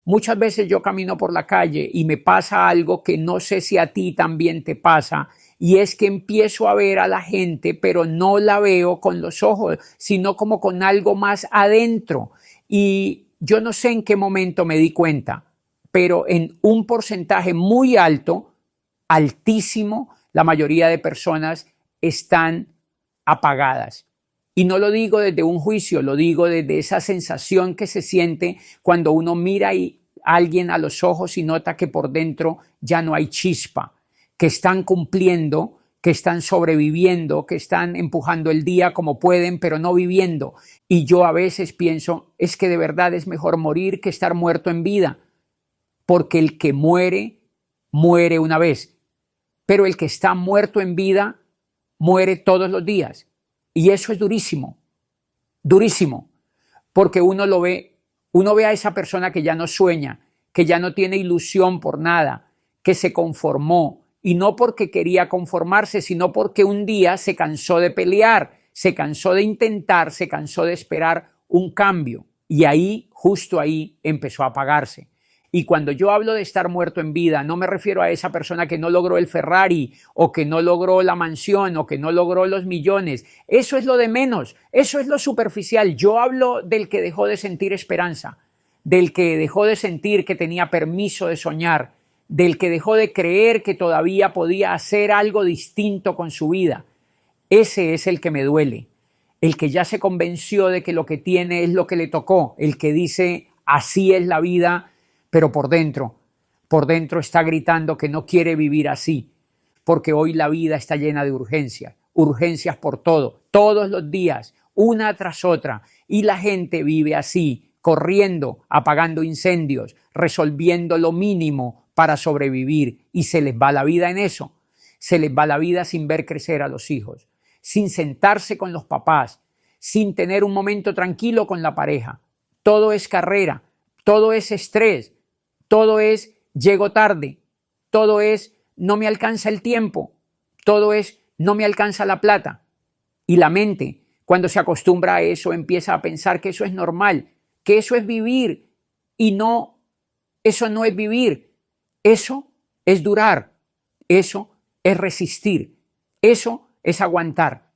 Muchas veces yo camino por la calle y me pasa algo que no sé si a ti también te pasa, y es que empiezo a ver a la gente, pero no la veo con los ojos, sino como con algo más adentro. Y yo no sé en qué momento me di cuenta, pero en un porcentaje muy alto, altísimo, la mayoría de personas están apagadas. Y no lo digo desde un juicio, lo digo desde esa sensación que se siente cuando uno mira a alguien a los ojos y nota que por dentro ya no hay chispa, que están cumpliendo, que están sobreviviendo, que están empujando el día como pueden, pero no viviendo. Y yo a veces pienso, es que de verdad es mejor morir que estar muerto en vida, porque el que muere, muere una vez, pero el que está muerto en vida, muere todos los días. Y eso es durísimo, durísimo, porque uno ve a esa persona que ya no sueña, que ya no tiene ilusión por nada, que se conformó, y no porque quería conformarse, sino porque un día se cansó de pelear, se cansó de intentar, se cansó de esperar un cambio, y ahí, justo ahí, empezó a apagarse. Y cuando yo hablo de estar muerto en vida, no me refiero a esa persona que no logró el Ferrari, o que no logró la mansión, o que no logró los millones. Eso es lo de menos, eso es lo superficial. Yo hablo del que dejó de sentir esperanza, del que dejó de sentir que tenía permiso de soñar, del que dejó de creer que todavía podía hacer algo distinto con su vida. Ese es el que me duele, el que ya se convenció de que lo que tiene es lo que le tocó, el que dice así es la vida, pero por dentro está gritando que no quiere vivir así, porque hoy la vida está llena de urgencias, urgencias por todo, todos los días, una tras otra, y la gente vive así, corriendo, apagando incendios, resolviendo lo mínimo para sobrevivir, y se les va la vida en eso, se les va la vida sin ver crecer a los hijos, sin sentarse con los papás, sin tener un momento tranquilo con la pareja. Todo es carrera, todo es estrés, todo es llego tarde, todo es no me alcanza el tiempo, todo es no me alcanza la plata. Y la mente, cuando se acostumbra a eso, empieza a pensar que eso es normal, que eso es vivir, y no, eso no es vivir, eso es durar, eso es resistir, eso es aguantar.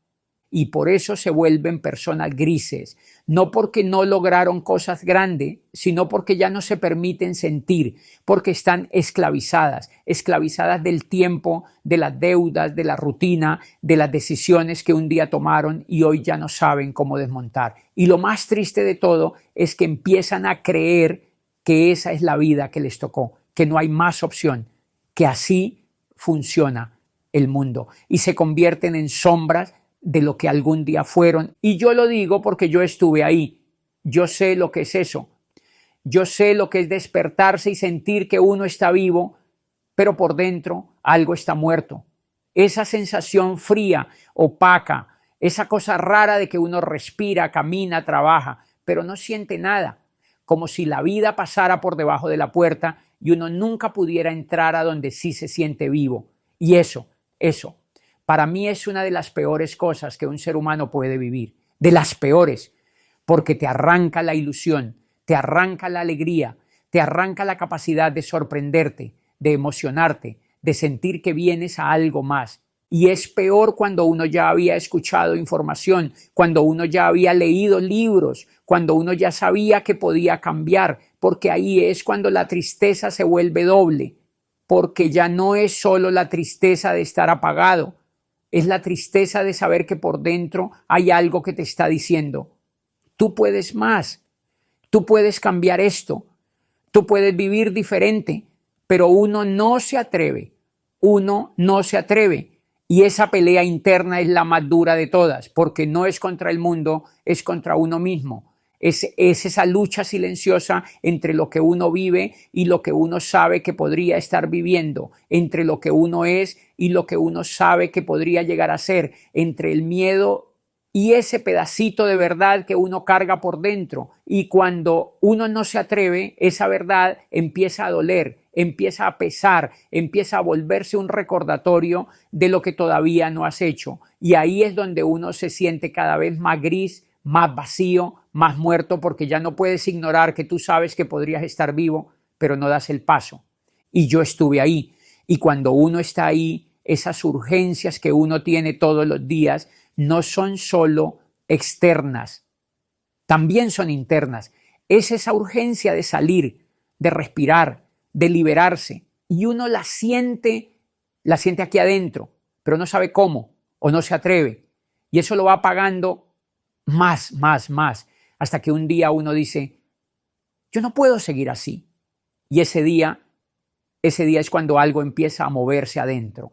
Y por eso se vuelven personas grises, no porque no lograron cosas grandes, sino porque ya no se permiten sentir, porque están esclavizadas, esclavizadas del tiempo, de las deudas, de la rutina, de las decisiones que un día tomaron y hoy ya no saben cómo desmontar. Y lo más triste de todo es que empiezan a creer que esa es la vida que les tocó, que no hay más opción, que así funciona el mundo, y se convierten en sombras de lo que algún día fueron. Y yo lo digo porque yo estuve ahí, yo sé lo que es eso, yo sé lo que es despertarse y sentir que uno está vivo, pero por dentro algo está muerto. Esa sensación fría, opaca, esa cosa rara de que uno respira, camina, trabaja, pero no siente nada, como si la vida pasara por debajo de la puerta y uno nunca pudiera entrar a donde sí se siente vivo. Y eso, para mí es una de las peores cosas que un ser humano puede vivir, de las peores, porque te arranca la ilusión, te arranca la alegría, te arranca la capacidad de sorprenderte, de emocionarte, de sentir que vienes a algo más. Y es peor cuando uno ya había escuchado información, cuando uno ya había leído libros, cuando uno ya sabía que podía cambiar, porque ahí es cuando la tristeza se vuelve doble, porque ya no es solo la tristeza de estar apagado, es la tristeza de saber que por dentro hay algo que te está diciendo, tú puedes más, tú puedes cambiar esto, tú puedes vivir diferente, pero uno no se atreve, y esa pelea interna es la más dura de todas, porque no es contra el mundo, es contra uno mismo. Es esa lucha silenciosa entre lo que uno vive y lo que uno sabe que podría estar viviendo, entre lo que uno es y lo que uno sabe que podría llegar a ser, entre el miedo y ese pedacito de verdad que uno carga por dentro. Y cuando uno no se atreve, esa verdad empieza a doler, empieza a pesar, empieza a volverse un recordatorio de lo que todavía no has hecho. Y ahí es donde uno se siente cada vez más gris, más vacío, más muerto, porque ya no puedes ignorar que tú sabes que podrías estar vivo, pero no das el paso. Y yo estuve ahí. Y cuando uno está ahí, esas urgencias que uno tiene todos los días no son solo externas, también son internas. Es esa urgencia de salir, de respirar, de liberarse. Y uno la siente aquí adentro, pero no sabe cómo o no se atreve. Y eso lo va apagando más, hasta que un día uno dice, yo no puedo seguir así. Y ese día es cuando algo empieza a moverse adentro.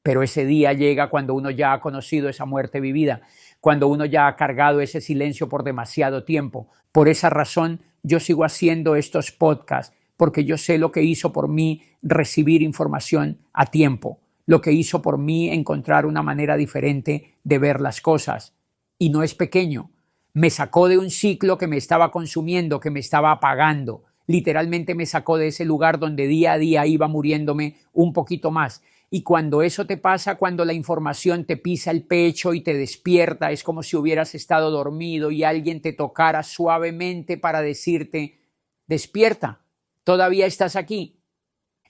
Pero ese día llega cuando uno ya ha conocido esa muerte vivida, cuando uno ya ha cargado ese silencio por demasiado tiempo. Por esa razón yo sigo haciendo estos podcasts, porque yo sé lo que hizo por mí recibir información a tiempo, lo que hizo por mí encontrar una manera diferente de ver las cosas. Y no es pequeño. Me sacó de un ciclo que me estaba consumiendo, que me estaba apagando. Literalmente me sacó de ese lugar donde día a día iba muriéndome un poquito más. Y cuando eso te pasa, cuando la información te pisa el pecho y te despierta, es como si hubieras estado dormido y alguien te tocara suavemente para decirte, despierta, todavía estás aquí.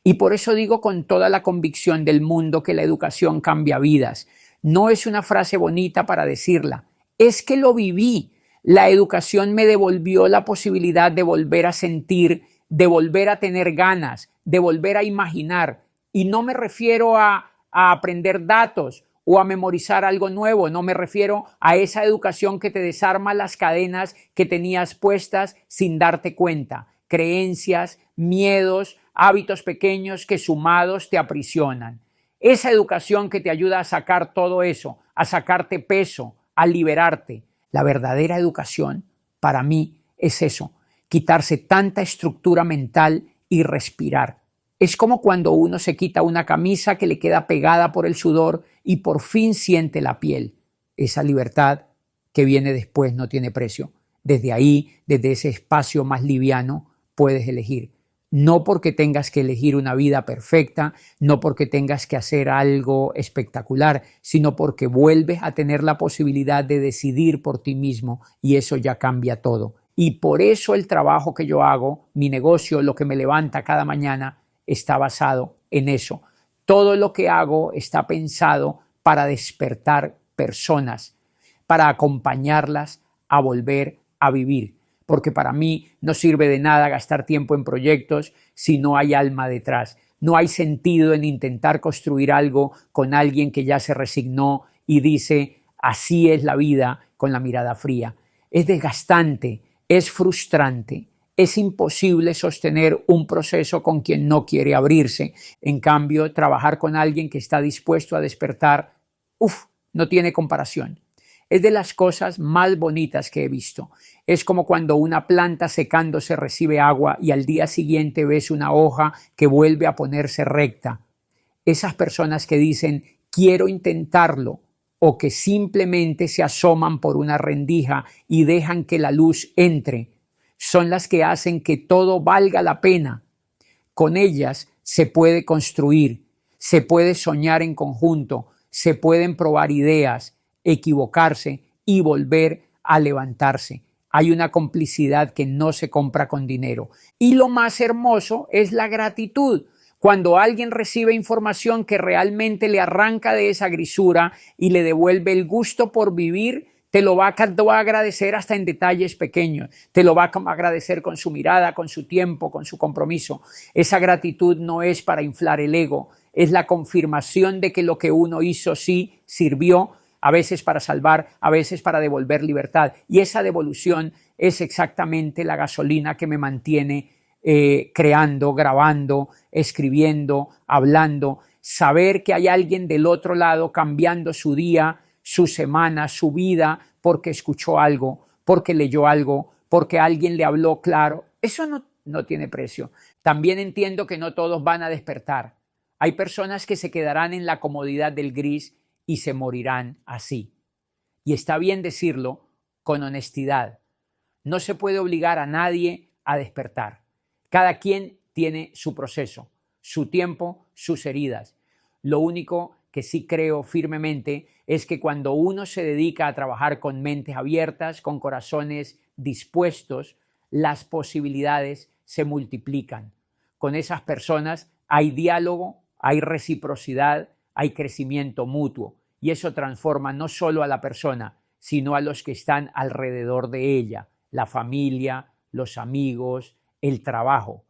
Y por eso digo con toda la convicción del mundo que la educación cambia vidas. No es una frase bonita para decirla, es que lo viví. La educación me devolvió la posibilidad de volver a sentir, de volver a tener ganas, de volver a imaginar. Y no me refiero a aprender datos o a memorizar algo nuevo, no me refiero a esa educación que te desarma las cadenas que tenías puestas sin darte cuenta, creencias, miedos, hábitos pequeños que sumados te aprisionan. Esa educación que te ayuda a sacar todo eso, a sacarte peso, a liberarte. La verdadera educación, para mí, es eso, quitarse tanta estructura mental y respirar. Es como cuando uno se quita una camisa que le queda pegada por el sudor y por fin siente la piel. Esa libertad que viene después no tiene precio. Desde ahí, desde ese espacio más liviano, puedes elegir. No porque tengas que elegir una vida perfecta, no porque tengas que hacer algo espectacular, sino porque vuelves a tener la posibilidad de decidir por ti mismo y eso ya cambia todo. Y por eso el trabajo que yo hago, mi negocio, lo que me levanta cada mañana, está basado en eso. Todo lo que hago está pensado para despertar personas, para acompañarlas a volver a vivir. Porque para mí no sirve de nada gastar tiempo en proyectos si no hay alma detrás. No hay sentido en intentar construir algo con alguien que ya se resignó y dice, así es la vida, con la mirada fría. Es desgastante, es frustrante, es imposible sostener un proceso con quien no quiere abrirse. En cambio, trabajar con alguien que está dispuesto a despertar, no tiene comparación. Es de las cosas más bonitas que he visto. Es como cuando una planta secándose recibe agua y al día siguiente ves una hoja que vuelve a ponerse recta. Esas personas que dicen, quiero intentarlo, o que simplemente se asoman por una rendija y dejan que la luz entre, son las que hacen que todo valga la pena. Con ellas se puede construir, se puede soñar en conjunto, se pueden probar ideas, equivocarse y volver a levantarse. Hay una complicidad que no se compra con dinero. Y lo más hermoso es la gratitud. Cuando alguien recibe información que realmente le arranca de esa grisura y le devuelve el gusto por vivir, te lo va a agradecer hasta en detalles pequeños. Te lo va a agradecer con su mirada, con su tiempo, con su compromiso. Esa gratitud no es para inflar el ego, es la confirmación de que lo que uno hizo sí sirvió, a veces para salvar, a veces para devolver libertad. Y esa devolución es exactamente la gasolina que me mantiene creando, grabando, escribiendo, hablando. Saber que hay alguien del otro lado cambiando su día, su semana, su vida, porque escuchó algo, porque leyó algo, porque alguien le habló claro. Eso no tiene precio. También entiendo que no todos van a despertar. Hay personas que se quedarán en la comodidad del gris y se morirán así. Y está bien decirlo con honestidad. No se puede obligar a nadie a despertar. Cada quien tiene su proceso, su tiempo, sus heridas. Lo único que sí creo firmemente es que cuando uno se dedica a trabajar con mentes abiertas, con corazones dispuestos, las posibilidades se multiplican. Con esas personas hay diálogo, hay reciprocidad, hay crecimiento mutuo y eso transforma no solo a la persona, sino a los que están alrededor de ella, la familia, los amigos, el trabajo.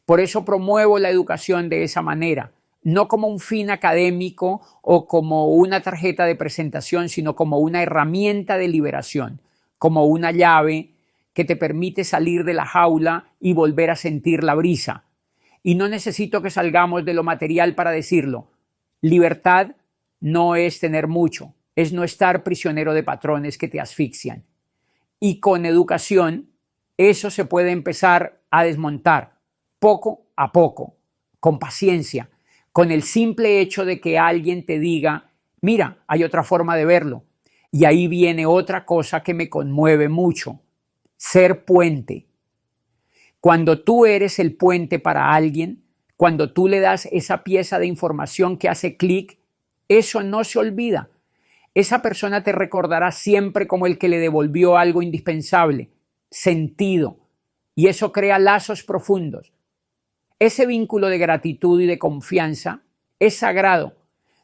Por eso promuevo la educación de esa manera, no como un fin académico o como una tarjeta de presentación, sino como una herramienta de liberación, como una llave que te permite salir de la jaula y volver a sentir la brisa. Y no necesito que salgamos de lo material para decirlo. Libertad no es tener mucho, es no estar prisionero de patrones que te asfixian. Y con educación, eso se puede empezar a desmontar poco a poco, con paciencia, con el simple hecho de que alguien te diga, mira, hay otra forma de verlo. Y ahí viene otra cosa que me conmueve mucho, ser puente. Cuando tú eres el puente para alguien, cuando tú le das esa pieza de información que hace clic, eso no se olvida. Esa persona te recordará siempre como el que le devolvió algo indispensable, sentido, y eso crea lazos profundos. Ese vínculo de gratitud y de confianza es sagrado.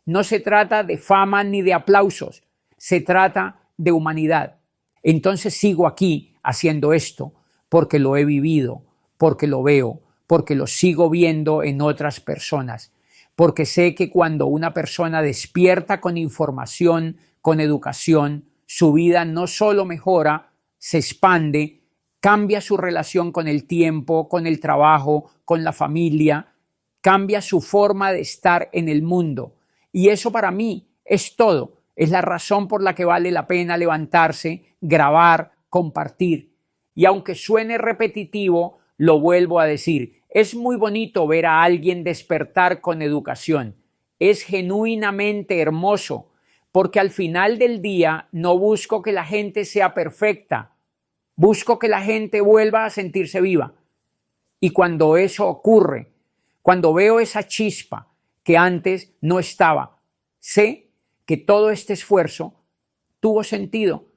No se trata de fama ni de aplausos, se trata de humanidad. Entonces sigo aquí haciendo esto porque lo he vivido, porque lo veo, porque lo sigo viendo en otras personas, porque sé que cuando una persona despierta con información, con educación, su vida no solo mejora, se expande, cambia su relación con el tiempo, con el trabajo, con la familia, cambia su forma de estar en el mundo. Y eso para mí es todo, es la razón por la que vale la pena levantarse, grabar, compartir. Y aunque suene repetitivo, lo vuelvo a decir, es muy bonito ver a alguien despertar con educación. Es genuinamente hermoso, porque al final del día no busco que la gente sea perfecta, busco que la gente vuelva a sentirse viva. Y cuando eso ocurre, cuando veo esa chispa que antes no estaba, sé que todo este esfuerzo tuvo sentido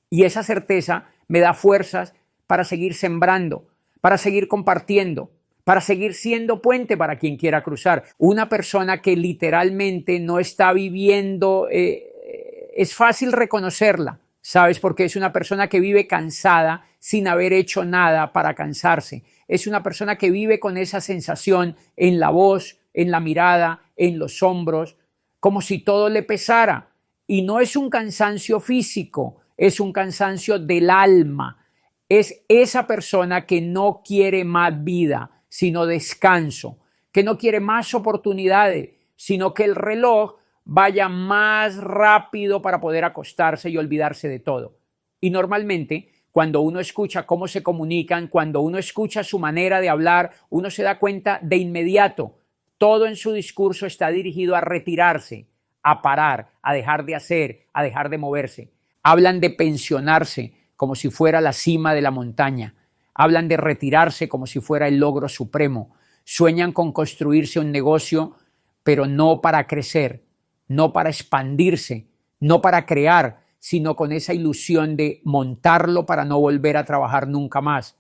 y esa certeza me da fuerzas para seguir sembrando, para seguir compartiendo, para seguir siendo puente para quien quiera cruzar. Una persona que literalmente no está viviendo, es fácil reconocerla, ¿sabes? Porque es una persona que vive cansada sin haber hecho nada para cansarse. Es una persona que vive con esa sensación en la voz, en la mirada, en los hombros, como si todo le pesara. Y no es un cansancio físico, es un cansancio del alma. Es esa persona que no quiere más vida, sino descanso, que no quiere más oportunidades, sino que el reloj vaya más rápido para poder acostarse y olvidarse de todo. Y normalmente, cuando uno escucha cómo se comunican, cuando uno escucha su manera de hablar, uno se da cuenta de inmediato, todo en su discurso está dirigido a retirarse, a parar, a dejar de hacer, a dejar de moverse. Hablan de pensionarse como si fuera la cima de la montaña. Hablan de retirarse como si fuera el logro supremo. Sueñan con construirse un negocio, pero no para crecer, no para expandirse, no para crear, sino con esa ilusión de montarlo para no volver a trabajar nunca más.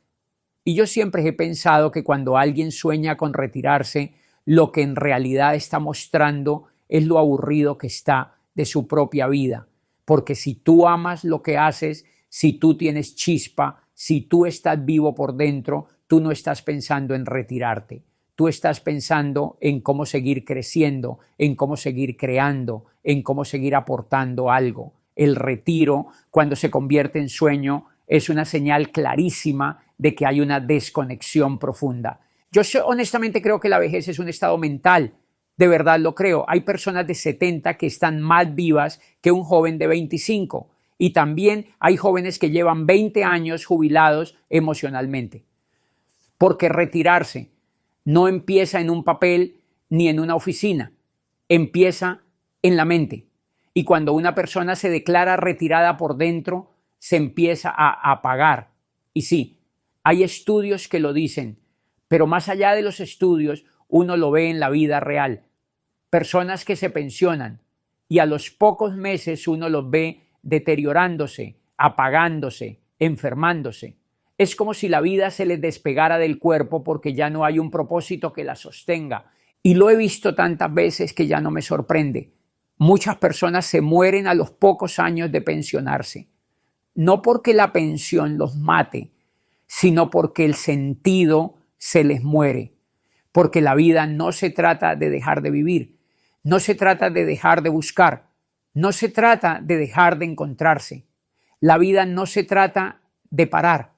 Y yo siempre he pensado que cuando alguien sueña con retirarse, lo que en realidad está mostrando es lo aburrido que está de su propia vida. Porque si tú amas lo que haces, si tú tienes chispa, si tú estás vivo por dentro, tú no estás pensando en retirarte. Tú estás pensando en cómo seguir creciendo, en cómo seguir creando, en cómo seguir aportando algo. El retiro, cuando se convierte en sueño, es una señal clarísima de que hay una desconexión profunda. Yo honestamente creo que la vejez es un estado mental. De verdad lo creo. Hay personas de 70 que están más vivas que un joven de 25. Y también hay jóvenes que llevan 20 años jubilados emocionalmente. Porque retirarse no empieza en un papel ni en una oficina. Empieza en la mente. Y cuando una persona se declara retirada por dentro, se empieza a apagar. Y sí, hay estudios que lo dicen, pero más allá de los estudios, uno lo ve en la vida real. Personas que se pensionan y a los pocos meses uno los ve deteriorándose, apagándose, enfermándose. Es como si la vida se les despegara del cuerpo porque ya no hay un propósito que la sostenga. Y lo he visto tantas veces que ya no me sorprende. Muchas personas se mueren a los pocos años de pensionarse. No porque la pensión los mate, sino porque el sentido se les muere. Porque la vida no se trata de dejar de vivir, no se trata de dejar de buscar, no se trata de dejar de encontrarse. La vida no se trata de parar.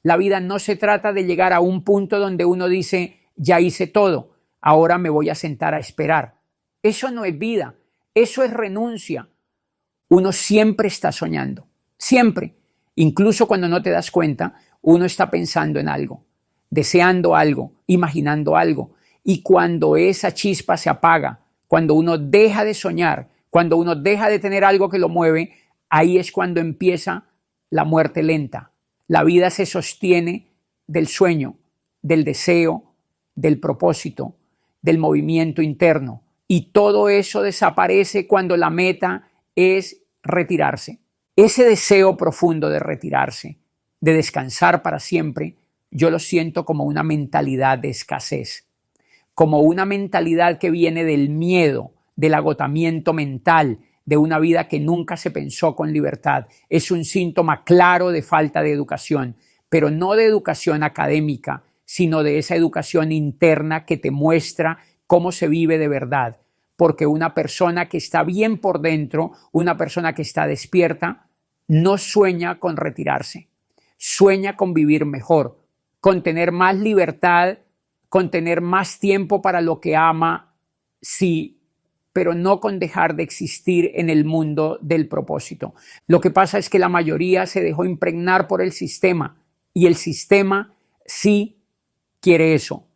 La vida no se trata de llegar a un punto donde uno dice, ya hice todo, ahora me voy a sentar a esperar. Eso no es vida, eso es renuncia. Uno siempre está soñando, siempre. Incluso cuando no te das cuenta, uno está pensando en algo, deseando algo, imaginando algo. Y cuando esa chispa se apaga, cuando uno deja de soñar, cuando uno deja de tener algo que lo mueve, ahí es cuando empieza la muerte lenta. La vida se sostiene del sueño, del deseo, del propósito, del movimiento interno. Y todo eso desaparece cuando la meta es retirarse. Ese deseo profundo de retirarse, de descansar para siempre, yo lo siento como una mentalidad de escasez, como una mentalidad que viene del miedo, del agotamiento mental, de una vida que nunca se pensó con libertad. Es un síntoma claro de falta de educación, pero no de educación académica, sino de esa educación interna que te muestra cómo se vive de verdad. Porque una persona que está bien por dentro, una persona que está despierta, no sueña con retirarse, sueña con vivir mejor, con tener más libertad, con tener más tiempo para lo que ama, sí, pero no con dejar de existir en el mundo del propósito. Lo que pasa es que la mayoría se dejó impregnar por el sistema y el sistema sí quiere eso,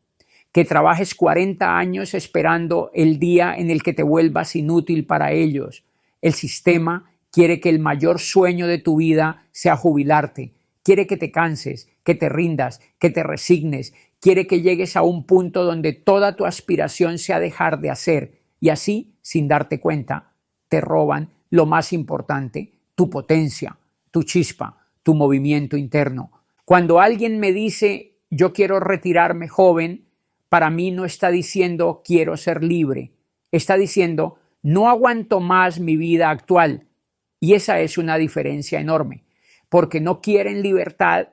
que trabajes 40 años esperando el día en el que te vuelvas inútil para ellos. El sistema quiere que el mayor sueño de tu vida sea jubilarte, quiere que te canses, que te rindas, que te resignes, quiere que llegues a un punto donde toda tu aspiración sea dejar de hacer y así, sin darte cuenta, te roban lo más importante, tu potencia, tu chispa, tu movimiento interno. Cuando alguien me dice yo quiero retirarme joven, para mí no está diciendo quiero ser libre, está diciendo no aguanto más mi vida actual. Y esa es una diferencia enorme, porque no quieren libertad,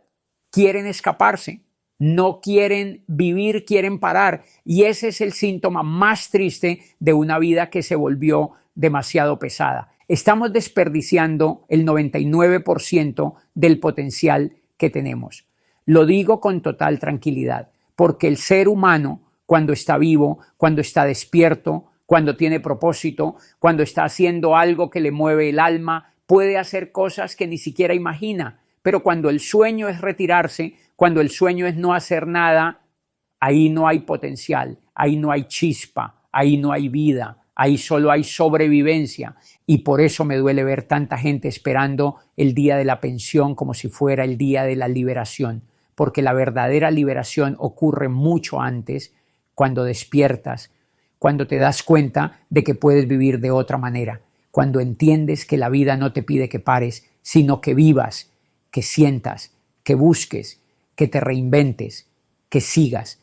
quieren escaparse, no quieren vivir, quieren parar. Y ese es el síntoma más triste de una vida que se volvió demasiado pesada. Estamos desperdiciando el 99% del potencial que tenemos. Lo digo con total tranquilidad, porque el ser humano, cuando está vivo, cuando está despierto, cuando tiene propósito, cuando está haciendo algo que le mueve el alma, puede hacer cosas que ni siquiera imagina. Pero cuando el sueño es retirarse, cuando el sueño es no hacer nada, ahí no hay potencial, ahí no hay chispa, ahí no hay vida, ahí solo hay sobrevivencia. Y por eso me duele ver tanta gente esperando el día de la pensión como si fuera el día de la liberación, porque la verdadera liberación ocurre mucho antes, cuando despiertas, cuando te das cuenta de que puedes vivir de otra manera, cuando entiendes que la vida no te pide que pares, sino que vivas, que sientas, que busques, que te reinventes, que sigas,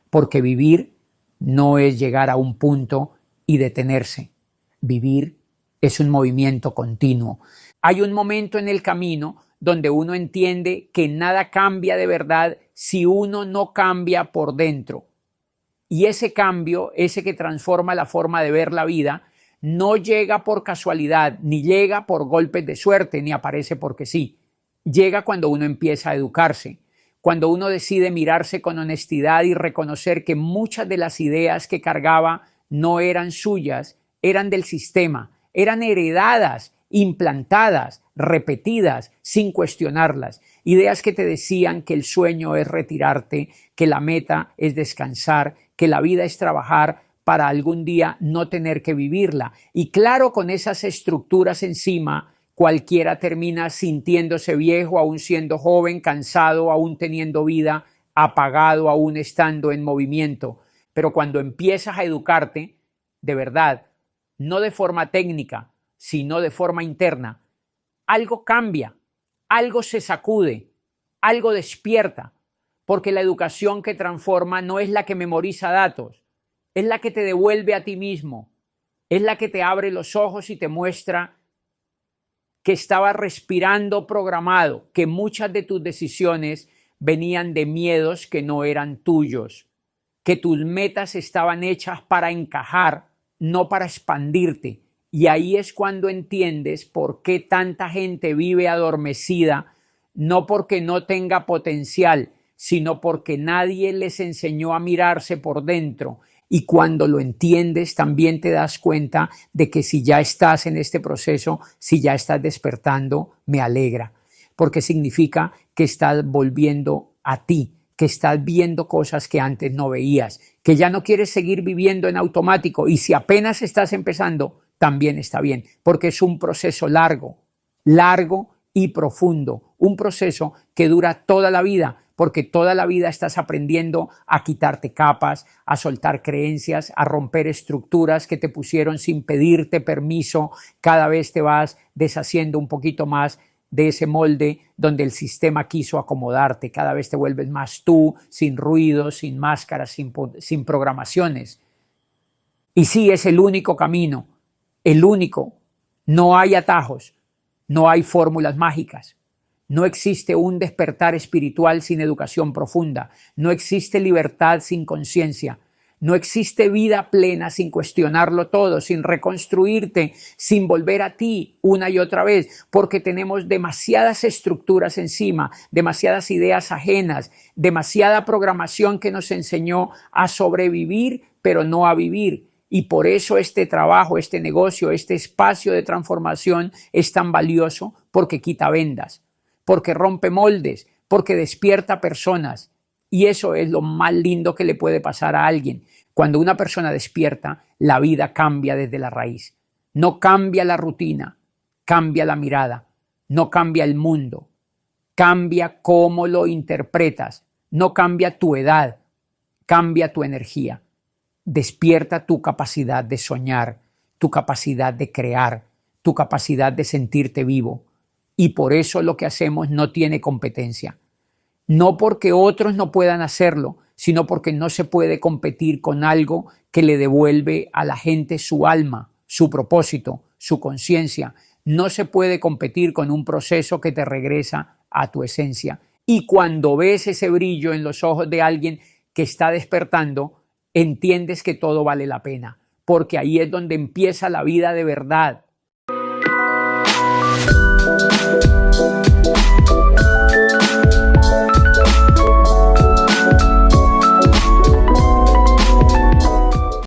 porque vivir no es llegar a un punto y detenerse. Vivir es un movimiento continuo. Hay un momento en el camino donde uno entiende que nada cambia de verdad si uno no cambia por dentro. Y ese cambio, ese que transforma la forma de ver la vida, no llega por casualidad, ni llega por golpes de suerte, ni aparece porque sí. Llega cuando uno empieza a educarse, cuando uno decide mirarse con honestidad y reconocer que muchas de las ideas que cargaba no eran suyas, eran del sistema, eran heredadas, implantadas, repetidas, sin cuestionarlas. Ideas que te decían que el sueño es retirarte, que la meta es descansar, que la vida es trabajar para algún día no tener que vivirla. Y claro, con esas estructuras encima, cualquiera termina sintiéndose viejo, aún siendo joven, cansado, aún teniendo vida, apagado, aún estando en movimiento. Pero cuando empiezas a educarte, de verdad, no de forma técnica, sino de forma interna, algo cambia, algo se sacude, algo despierta, porque la educación que transforma no es la que memoriza datos, es la que te devuelve a ti mismo, es la que te abre los ojos y te muestra que estabas respirando programado, que muchas de tus decisiones venían de miedos que no eran tuyos, que tus metas estaban hechas para encajar, no para expandirte. Y ahí es cuando entiendes por qué tanta gente vive adormecida, no porque no tenga potencial, sino porque nadie les enseñó a mirarse por dentro. Y cuando lo entiendes, también te das cuenta de que si ya estás en este proceso, si ya estás despertando, me alegra, porque significa que estás volviendo a ti, que estás viendo cosas que antes no veías, que ya no quieres seguir viviendo en automático, y si apenas estás empezando, también está bien, porque es un proceso largo y profundo, un proceso que dura toda la vida, porque toda la vida estás aprendiendo a quitarte capas, a soltar creencias, a romper estructuras que te pusieron sin pedirte permiso. Cada vez te vas deshaciendo un poquito más de ese molde donde el sistema quiso acomodarte. Cada vez te vuelves más tú, sin ruidos, sin máscaras, sin programaciones. Y sí, es el único camino, el único. No hay atajos, no hay fórmulas mágicas. No existe un despertar espiritual sin educación profunda. No existe libertad sin conciencia. No existe vida plena sin cuestionarlo todo, sin reconstruirte, sin volver a ti una y otra vez, porque tenemos demasiadas estructuras encima, demasiadas ideas ajenas, demasiada programación que nos enseñó a sobrevivir, pero no a vivir. Y por eso este trabajo, este negocio, este espacio de transformación es tan valioso, porque quita vendas, porque rompe moldes, porque despierta personas. Y eso es lo más lindo que le puede pasar a alguien. Cuando una persona despierta, la vida cambia desde la raíz. No cambia la rutina, cambia la mirada, no cambia el mundo, cambia cómo lo interpretas, no cambia tu edad, cambia tu energía. Despierta tu capacidad de soñar, tu capacidad de crear, tu capacidad de sentirte vivo. Y por eso lo que hacemos no tiene competencia. No porque otros no puedan hacerlo, sino porque no se puede competir con algo que le devuelve a la gente su alma, su propósito, su conciencia. No se puede competir con un proceso que te regresa a tu esencia. Y cuando ves ese brillo en los ojos de alguien que está despertando, entiendes que todo vale la pena, porque ahí es donde empieza la vida de verdad,